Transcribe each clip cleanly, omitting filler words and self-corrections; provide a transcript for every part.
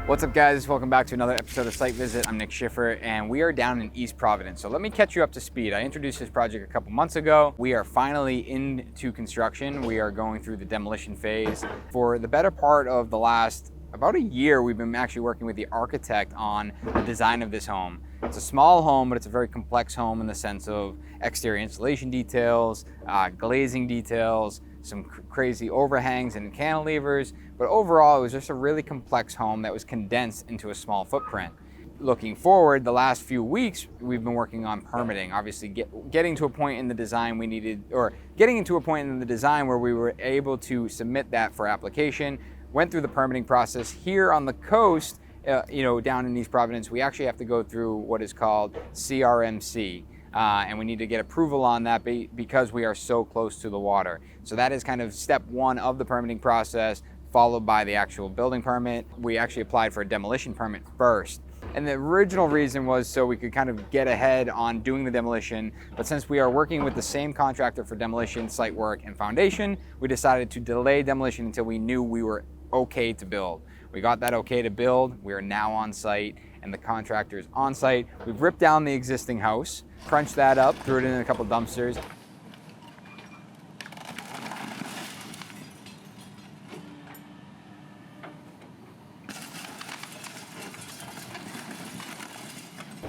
What's up, guys? Welcome back to another episode of Site Visit. I'm Nick Schiffer and we are down in East Providence. So let me catch you up to speed. I introduced this project a couple months ago. We are finally into construction. We are going through the demolition phase. For the better part of the last about a year, we've been actually working with the architect on the design of this home. It's a small home, but it's a very complex home in the sense of exterior insulation details, glazing details, some crazy overhangs and cantilevers, but overall it was just a really complex home that was condensed into a small footprint. Looking forward, the last few weeks we've been working on permitting. Obviously getting to a point in the design getting into a point in the design where we were able to submit that for application. Went through the permitting process. Here on the coast, down in East Providence, we actually have to go through what is called CRMC. And we need to get approval on that because we are so close to the water. So that is kind of step one of the permitting process, followed by the actual building permit. We actually applied for a demolition permit first. And the original reason was so we could kind of get ahead on doing the demolition. But since we are working with the same contractor for demolition, site work, and foundation, we decided to delay demolition until we knew we were okay to build. We got that okay to build. We are now on site and the contractor is on site. We've ripped down the existing house, crunched that up, threw it in a couple dumpsters.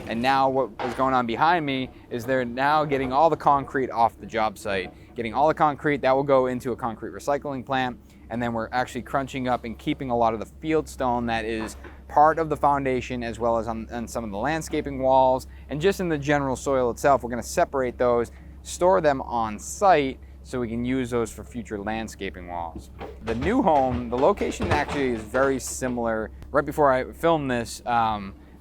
And now what is going on behind me is they're now getting all the concrete off the job site. Getting all the concrete, that will go into a concrete recycling plant. And then we're actually crunching up and keeping a lot of the field stone that is part of the foundation, as well as on some of the landscaping walls and just in the general soil itself. We're going to separate those, store them on site so we can use those for future landscaping walls. The new home, the location actually is very similar. Right before I filmed this,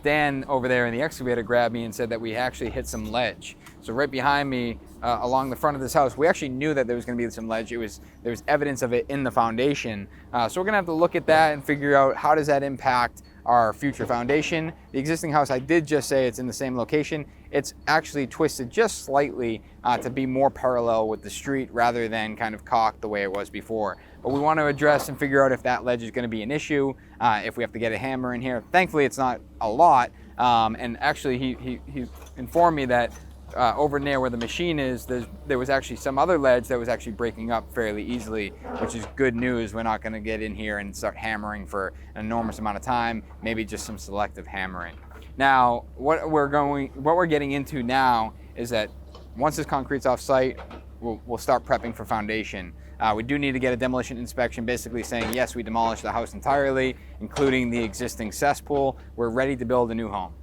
Dan over there in the excavator grabbed me and said that we actually hit some ledge. So right behind me, along the front of this house, we actually knew that there was going to be some ledge. There was evidence of it in the foundation. So we're going to have to look at that and figure out how does that impact our future foundation. The existing house, I did just say it's in the same location. It's actually twisted just slightly to be more parallel with the street rather than kind of cocked the way it was before. But we want to address and figure out if that ledge is going to be an issue, if we have to get a hammer in here. Thankfully, it's not a lot. And actually, he informed me that over near where the machine is, there was actually some other ledge that was actually breaking up fairly easily, which is good news. We're not going to get in here and start hammering for an enormous amount of time, maybe just some selective hammering. Now, what we're getting into now is that once this concrete's off site, we'll start prepping for foundation. We do need to get a demolition inspection, basically saying, yes, we demolished the house entirely, including the existing cesspool. We're ready to build a new home.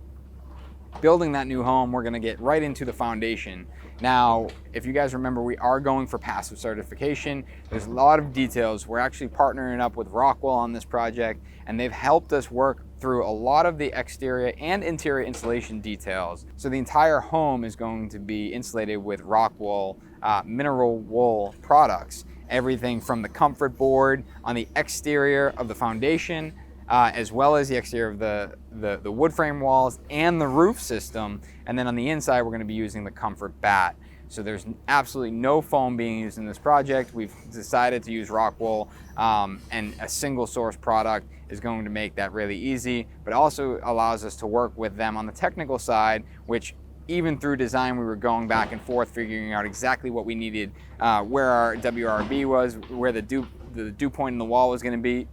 Building that new home, we're going to get right into the foundation. Now, if you guys remember, we are going for passive certification. There's a lot of details. We're actually partnering up with Rockwell on this project, and they've helped us work through a lot of the exterior and interior insulation details. So the entire home is going to be insulated with Rockwell mineral wool products. Everything from the comfort board on the exterior of the foundation, as well as the exterior of the wood frame walls and the roof system. And then on the inside, we're going to be using the comfort bat. So there's absolutely no foam being used in this project. We've decided to use Rockwell, and a single source product is going to make that really easy, but also allows us to work with them on the technical side, which even through design, we were going back and forth, figuring out exactly what we needed, where our WRB was, where the dew point in the wall was going to be,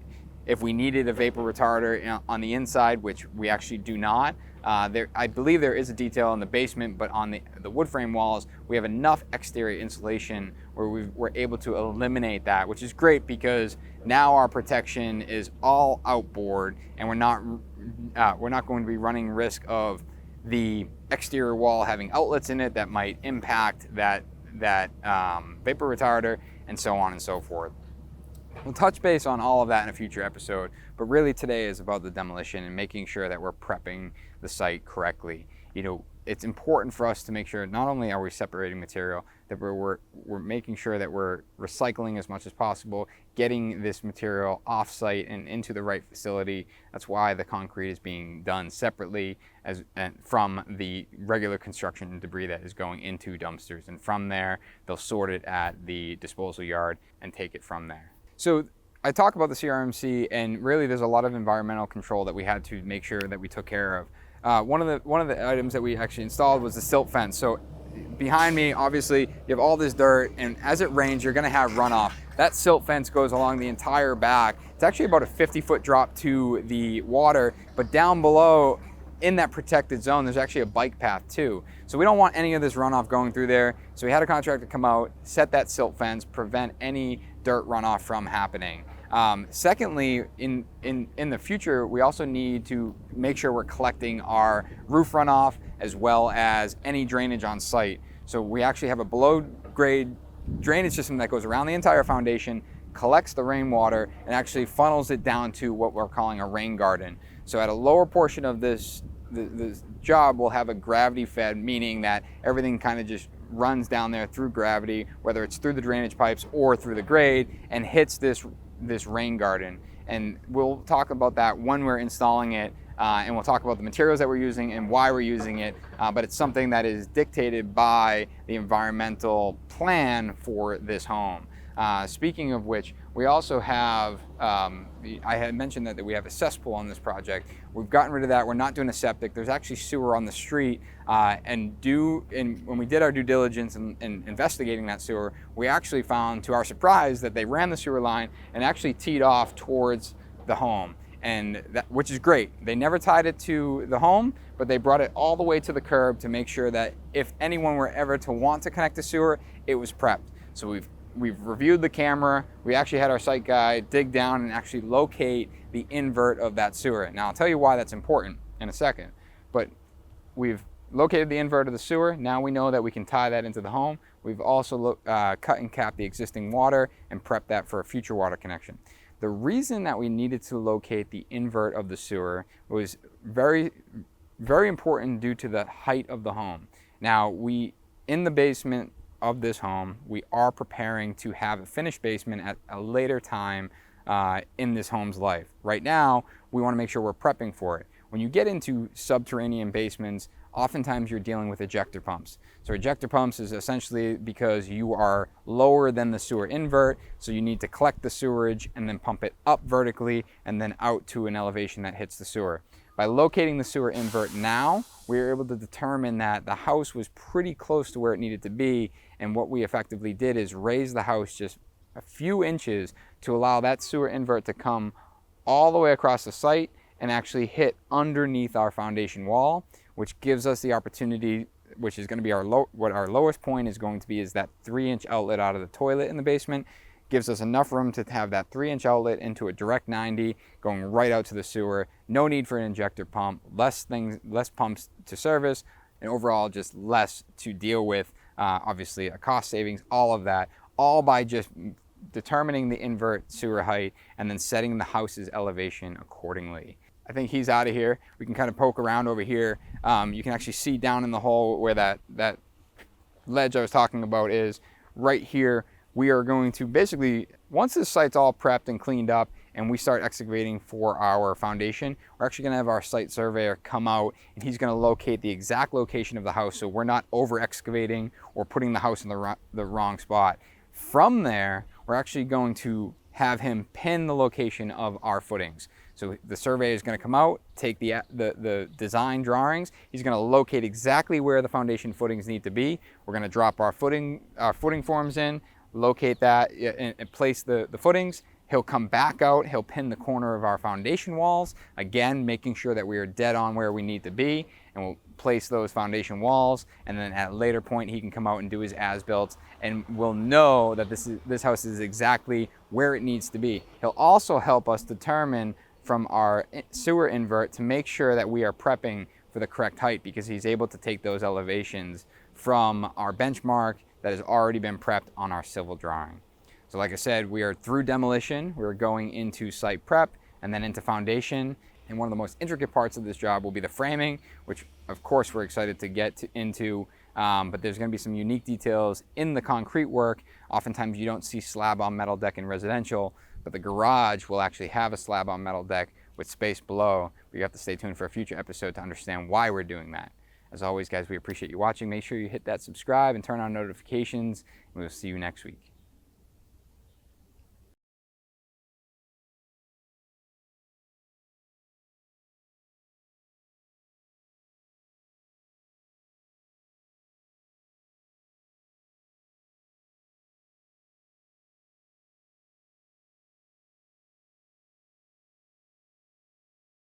if we needed a vapor retarder on the inside, which we actually do not. I believe there is a detail in the basement, but on the wood frame walls, we have enough exterior insulation where we're able to eliminate that, which is great because now our protection is all outboard, and we're not going to be running risk of the exterior wall having outlets in it that might impact that vapor retarder, and so on and so forth. We'll touch base on all of that in a future episode, but really today is about the demolition and making sure that we're prepping the site correctly. It's important for us to make sure not only are we separating material, that we're making sure that we're recycling as much as possible, getting this material off-site and into the right facility. That's why the concrete is being done separately from the regular construction debris that is going into dumpsters. And from there, they'll sort it at the disposal yard and take it from there. So I talk about the CRMC, and really there's a lot of environmental control that we had to make sure that we took care of. One of the items that we actually installed was the silt fence. So behind me, obviously, you have all this dirt, and as it rains, you're gonna have runoff. That silt fence goes along the entire back. It's actually about a 50-foot drop to the water, but down below, in that protected zone, there's actually a bike path too. So we don't want any of this runoff going through there. So we had a contractor come out, set that silt fence, prevent any dirt runoff from happening. Secondly, in the future, we also need to make sure we're collecting our roof runoff as well as any drainage on site. So we actually have a below grade drainage system that goes around the entire foundation, collects the rainwater, and actually funnels it down to what we're calling a rain garden. So at a lower portion of this job, we'll have a gravity fed, meaning that everything kind of just runs down there through gravity, whether it's through the drainage pipes or through the grade, and hits this rain garden. And we'll talk about that when we're installing it, and we'll talk about the materials that we're using and why we're using it, but it's something that is dictated by the environmental plan for this home. Speaking of which, we also have, I had mentioned that we have a cesspool on this project. We've gotten rid of that. We're not doing a septic. There's actually sewer on the street, and when we did our due diligence in investigating that sewer, we actually found, to our surprise, that they ran the sewer line and actually teed off towards the home, which is great. They never tied it to the home, but they brought it all the way to the curb to make sure that if anyone were ever to want to connect the sewer, it was prepped. So we've reviewed the camera. We actually had our site guy dig down and actually locate the invert of that sewer. Now I'll tell you why that's important in a second, but we've located the invert of the sewer. Now we know that we can tie that into the home. We've also cut and capped the existing water and prepped that for a future water connection. The reason that we needed to locate the invert of the sewer was very, very important due to the height of the home. Now in the basement of this home, we are preparing to have a finished basement at a later time in this home's life. Right now, we want to make sure we're prepping for it. When you get into subterranean basements, oftentimes you're dealing with ejector pumps. So ejector pumps is essentially because you are lower than the sewer invert, so you need to collect the sewerage and then pump it up vertically and then out to an elevation that hits the sewer. By locating the sewer invert now, we were able to determine that the house was pretty close to where it needed to be, and what we effectively did is raise the house just a few inches to allow that sewer invert to come all the way across the site and actually hit underneath our foundation wall, which gives us the opportunity, which is going to be what our lowest point is going to be, is that 3-inch outlet out of the toilet in the basement. Gives us enough room to have that 3-inch outlet into a direct 90 going right out to the sewer. No need for an injector pump, less pumps to service, and overall just less to deal with. Obviously a cost savings, all of that, all by just determining the invert sewer height and then setting the house's elevation accordingly. I think he's out of here. We can kind of poke around over here. You can actually see down in the hole where that ledge I was talking about is. Right here, we are going to basically, once this site's all prepped and cleaned up and we start excavating for our foundation, we're actually going to have our site surveyor come out and he's going to locate the exact location of the house so we're not over excavating or putting the house in the wrong spot. From there, we're actually going to have him pin the location of our footings. So the surveyor is going to come out, take the design drawings. He's going to locate exactly where the foundation footings need to be. We're going to drop our footing forms in, locate that and place the footings. He'll come back out, he'll pin the corner of our foundation walls, again making sure that we are dead on where we need to be, and we'll place those foundation walls, and then at a later point he can come out and do his as-built, and we'll know that this house is exactly where it needs to be. He'll also help us determine from our sewer invert to make sure that we are prepping for the correct height, because he's able to take those elevations from our benchmark that has already been prepped on our civil drawing. So like I said, we are through demolition, we're going into site prep and then into foundation. And one of the most intricate parts of this job will be the framing, which of course we're excited to get into, but there's gonna be some unique details in the concrete work. Oftentimes you don't see slab on metal deck in residential, but the garage will actually have a slab on metal deck with space below. But you have to stay tuned for a future episode to understand why we're doing that. As always, guys, we appreciate you watching. Make sure you hit that subscribe and turn on notifications, and we'll see you next week.